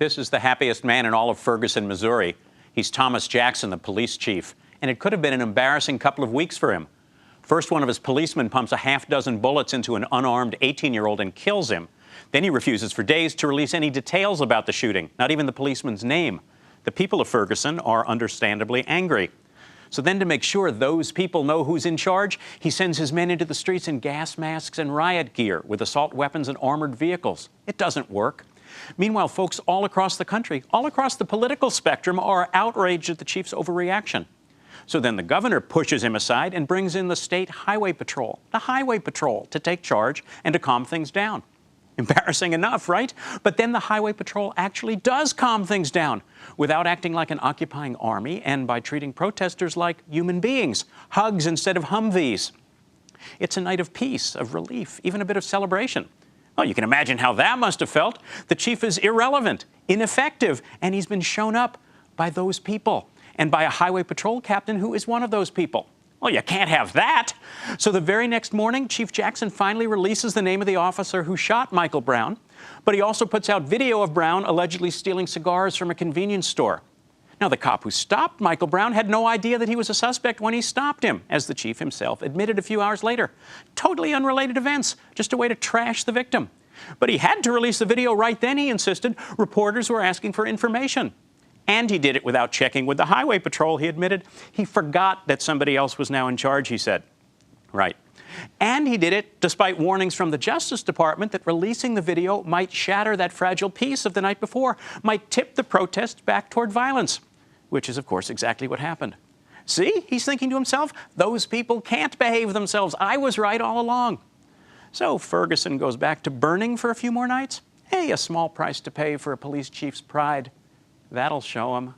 This is the happiest man in all of Ferguson, Missouri. He's Thomas Jackson, the police chief, and it could have been an embarrassing couple of weeks for him. First, one of his policemen pumps a half-dozen bullets into an unarmed 18-year-old and kills him. Then he refuses for days to release any details about the shooting, not even the policeman's name. The people of Ferguson are understandably angry. So then, to make sure those people know who's in charge, he sends his men into the streets in gas masks and riot gear with assault weapons and armored vehicles. It doesn't work. Meanwhile, folks all across the country, all across the political spectrum, are outraged at the chief's overreaction. So then the governor pushes him aside and brings in the state highway patrol, to take charge and to calm things down. Embarrassing enough, right? But then the highway patrol actually does calm things down without acting like an occupying army and by treating protesters like human beings, hugs instead of Humvees. It's a night of peace, of relief, even a bit of celebration. Well, you can imagine how that must have felt. The chief is irrelevant, ineffective, and he's been shown up by those people and by a highway patrol captain who is one of those people. Well, you can't have that. So the very next morning, Chief Jackson finally releases the name of the officer who shot Michael Brown, but he also puts out video of Brown allegedly stealing cigars from a convenience store. Now, the cop who stopped Michael Brown had no idea that he was a suspect when he stopped him, as the chief himself admitted a few hours later. Totally unrelated events, just a way to trash the victim. But he had to release the video right then, he insisted. Reporters were asking for information. And he did it without checking with the highway patrol, he admitted. He forgot that somebody else was now in charge, he said. Right. And he did it despite warnings from the Justice Department that releasing the video might shatter that fragile peace of the night before, might tip the protest back toward violence, which is, of course, exactly what happened. See, he's thinking to himself, those people can't behave themselves. I was right all along. So Ferguson goes back to burning for a few more nights. Hey, a small price to pay for a police chief's pride. That'll show him.